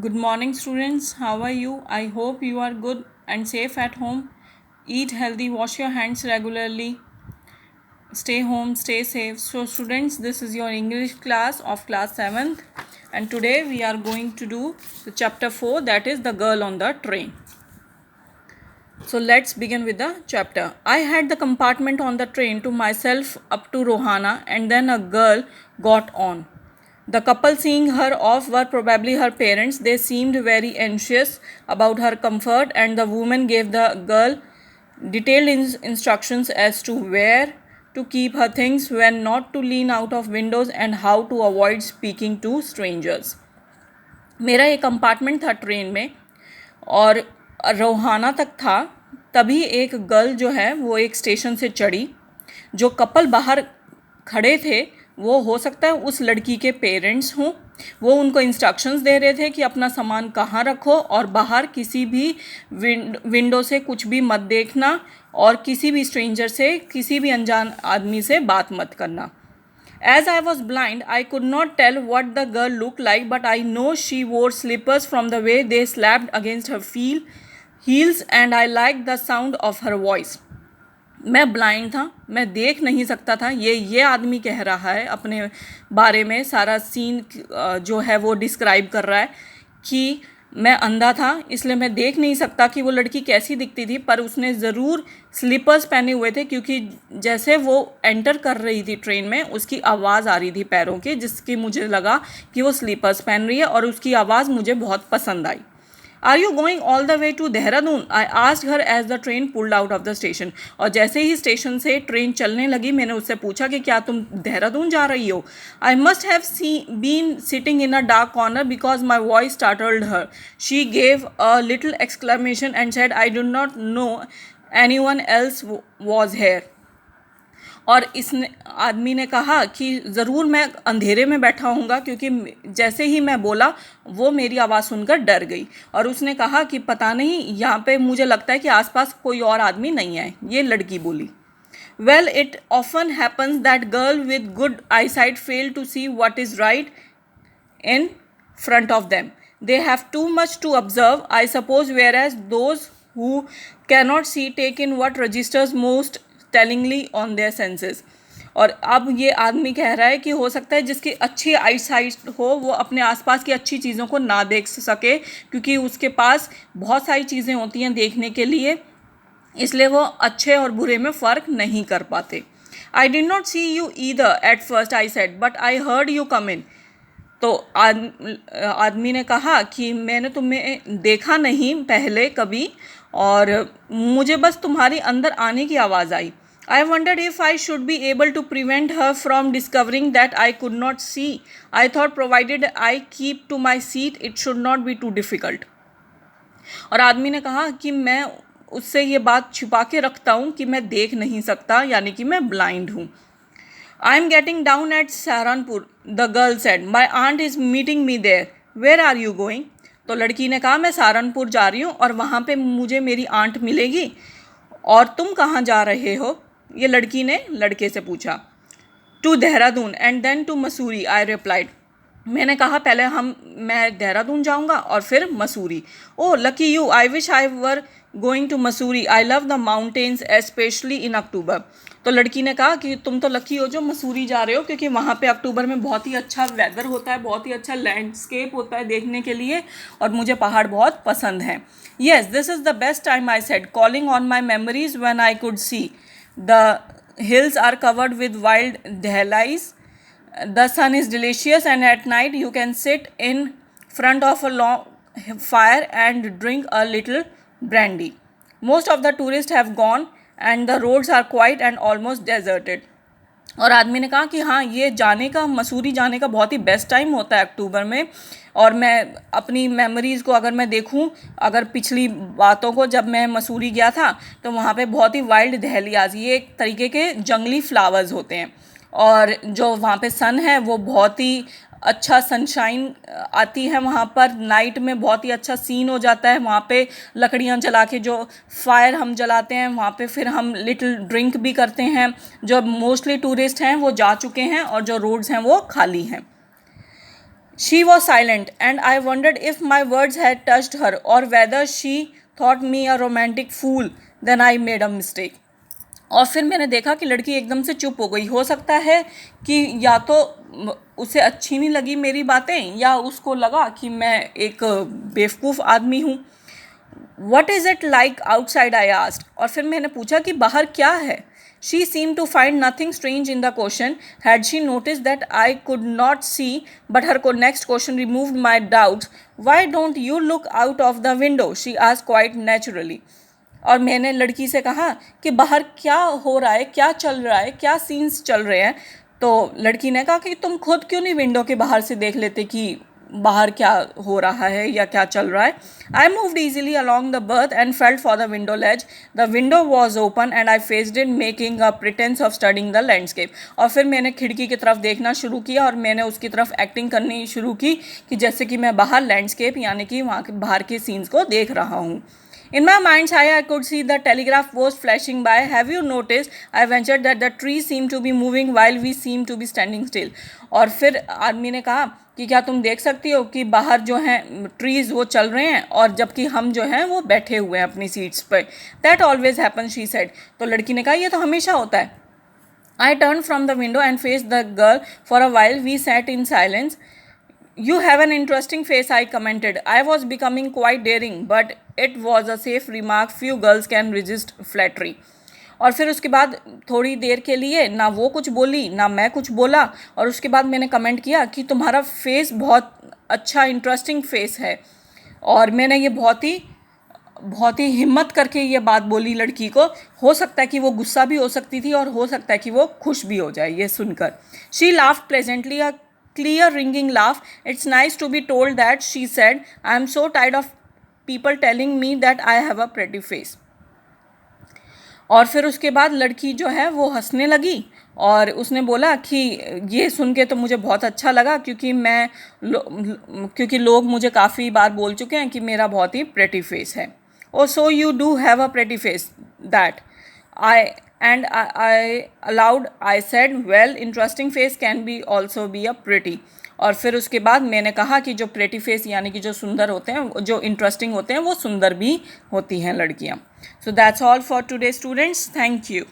Good morning, students. How are you? I hope you are good and safe at home. Eat healthy, wash your hands regularly, stay home, stay safe. So, students, this is your English class of class 7th, and today we are going to do the chapter 4, that is the girl on the train. So, let's begin with the chapter. I had the compartment on the train to myself up to Rohana, and then a girl got on. The couple seeing her off were probably her parents. They seemed very anxious about her comfort, and the woman gave the girl detailed instructions as to where to keep her things, when not to lean out of windows, and how to avoid speaking to strangers. मेरा एक compartment था train में और रोहाना तक था. तभी एक girl जो है वो एक स्टेशन से चढ़ी. जो कपल बाहर खड़े थे वो हो सकता है उस लड़की के पेरेंट्स हों. वो उनको इंस्ट्रक्शंस दे रहे थे कि अपना सामान कहाँ रखो और बाहर किसी भी विंडो से कुछ भी मत देखना और किसी भी स्ट्रेंजर से, किसी भी अनजान आदमी से बात मत करना. As I was blind, I could not tell what the girl looked like, but I know she wore slippers from the way they slapped against her heels, and I liked the sound of her voice. मैं blind था, मैं देख नहीं सकता था. ये आदमी कह रहा है अपने बारे में, सारा सीन जो है वो डिस्क्राइब कर रहा है कि मैं अंधा था इसलिए मैं देख नहीं सकता कि वो लड़की कैसी दिखती थी, पर उसने ज़रूर स्लीपर्स पहने हुए थे क्योंकि जैसे वो एंटर कर रही थी ट्रेन में उसकी आवाज़ आ रही थी पैरों की, जिसकी मुझे लगा कि वो स्लीपर्स पहन रही है और उसकी आवाज़ मुझे बहुत पसंद आई. Are you going all the way to Dehradun? I asked her as the train pulled out of the station. और जैसे ही स्टेशन से ट्रेन चलने लगी मैंने उससे पूछा कि क्या तुम देहरादून जा रही हो? I must have been sitting in a dark corner because my voice startled her. She gave a little exclamation and said I do not know anyone else was here. और इसने आदमी ने कहा कि ज़रूर मैं अंधेरे में बैठा हूँगा क्योंकि जैसे ही मैं बोला वो मेरी आवाज़ सुनकर डर गई. और उसने कहा कि पता नहीं यहाँ पे मुझे लगता है कि आसपास कोई और आदमी नहीं है. ये लड़की बोली. Well, it often happens that girls with good eyesight fail to see what is right in front of them. They have too much to observe, I suppose, whereas those who cannot see take in what registers most tellingly on their senses. और अब ये आदमी कह रहा है कि हो सकता है जिसकी अच्छी आईसाइट हो वो अपने आसपास की अच्छी चीज़ों को ना देख सके क्योंकि उसके पास बहुत सारी चीज़ें होती हैं देखने के लिए, इसलिए वो अच्छे और बुरे में फ़र्क नहीं कर पाते. I did not see you either at first I said but I heard you come in. तो आदमी ने कहा कि मैंने तुम्हें देखा नहीं पहले कभी और मुझे बस तुम्हारी अंदर आने की आवाज़ आई. I wondered if I should be able to prevent her from discovering that I could not see. I thought provided I keep to my seat, it should not be too difficult. और आदमी ने कहा कि मैं उससे ये बात छुपा के रखता हूँ कि मैं देख नहीं सकता, यानी कि मैं ब्लाइंड हूँ. I am getting down at Saharanpur, the girl said. My aunt is meeting me there. Where are you going? तो लड़की ने कहा मैं सहारनपुर जा रही हूँ और वहाँ पे मुझे मेरी आंट मिलेगी. और तुम कहाँ जा रहे हो? ये लड़की ने लड़के से पूछा. To Dehradun and then to Mussoorie, I replied. मैंने कहा पहले मैं देहरादून जाऊंगा और फिर Mussoorie. Oh lucky you, I wish I were going to Mussoorie. I love the mountains especially in October. तो लड़की ने कहा कि तुम तो लकी हो जो मसूरी जा रहे हो क्योंकि वहाँ पे अक्टूबर में बहुत ही अच्छा वेदर होता है, बहुत ही अच्छा लैंडस्केप होता है देखने के लिए और मुझे पहाड़ बहुत पसंद हैं. Yes this is the best time, I said, calling on my memories when I could see. The hills are covered with wild dahlias. The sun is delicious and at night you can sit in front of a long fire and drink a little brandy. Most of the tourists have gone and the roads are quiet and almost deserted. और आदमी ने कहा कि हाँ ये जाने का, मसूरी जाने का बहुत ही बेस्ट टाइम होता है अक्टूबर में. और मैं अपनी मेमोरीज़ को अगर मैं देखूं, अगर पिछली बातों को, जब मैं मसूरी गया था तो वहाँ पे बहुत ही वाइल्ड दहलियाज, ये एक तरीके के जंगली फ्लावर्स होते हैं और जो वहाँ पे सन है वो बहुत ही अच्छा सनशाइन आती है वहाँ पर. नाइट में बहुत ही अच्छा सीन हो जाता है. वहाँ पे लकड़ियाँ जला के जो फायर हम जलाते हैं वहाँ पे फिर हम लिटिल ड्रिंक भी करते हैं. जो मोस्टली टूरिस्ट हैं वो जा चुके हैं और जो रोड्स हैं वो खाली हैं. She was silent, and I wondered if my words had touched her or whether she thought me a romantic fool. Then I made a mistake. और फिर मैंने देखा कि लड़की एकदम से चुप हो गई. हो सकता है कि या तो उसे अच्छी नहीं लगी मेरी बातें, या उसको लगा कि मैं एक बेवकूफ़ आदमी हूँ. What is it like outside, I asked. और फिर मैंने पूछा कि बाहर क्या है. She seemed to find nothing strange in the question. Had she noticed that I could not see? But her next question removed my doubts. Why don't you look out of the window? She asked quite naturally. और मैंने लड़की से कहा कि बाहर क्या हो रहा है, क्या चल रहा है, क्या सीन्स चल रहे हैं. तो लड़की ने कहा कि तुम खुद क्यों नहीं विंडो के बाहर से देख लेते कि बाहर क्या हो रहा है या क्या चल रहा है. I moved easily along the berth and felt for the window ledge. The window was open and I faced in making a pretence of studying the landscape. और फिर मैंने खिड़की की तरफ देखना शुरू किया और मैंने उसकी तरफ एक्टिंग करनी शुरू की कि जैसे कि मैं बाहर लैंडस्केप यानी कि वहाँ के बाहर के सीन्स को देख रहा हूँ. In my mind's eye, I could see the telegraph post flashing by. Have you noticed? I ventured that the trees seem to be moving while we seem to be standing still. और फिर आदमी ने कहा कि क्या तुम देख सकती हो कि बाहर जो हैं ट्रीज़ वो चल रहे हैं और जबकि हम जो हैं वो बैठे हुए हैं अपनी सीट्स पर. That always happens, she said. तो लड़की ने कहा ये तो हमेशा होता है. I turned from the window and faced the girl. For a while we sat in silence. You have an interesting face, I commented. I was becoming quite daring, but it was a safe remark. Few girls can resist flattery. और फिर उसके बाद थोड़ी देर के लिए ना वो कुछ बोली ना मैं कुछ बोला. और उसके बाद मैंने कमेंट किया कि तुम्हारा फेस बहुत अच्छा इंटरेस्टिंग फेस है. और मैंने ये बहुत ही हिम्मत करके ये बात बोली लड़की को. हो सकता है कि वो गुस्सा भी हो सकती थी और हो सकता है कि वो खुश भी हो जाए ये सुनकर. She laughed pleasantly, a clear ringing laugh. It's nice to be told that, she said. I am so tired of people telling me that I have a pretty face. और फिर उसके बाद लड़की जो है वो हंसने लगी और उसने बोला कि ये सुन के तो मुझे बहुत अच्छा लगा क्योंकि लोग मुझे काफ़ी बार बोल चुके हैं कि मेरा बहुत ही प्रेटी फेस है. Oh so you do have a pretty face. That I allowed, I said, well, interesting face can be also be a pretty. और फिर उसके बाद मैंने कहा कि जो प्रेटी फेस यानी कि जो सुंदर होते हैं, जो इंटरेस्टिंग होते हैं, वो सुंदर भी होती हैं लड़कियाँ. So that's all for today students. Thank you.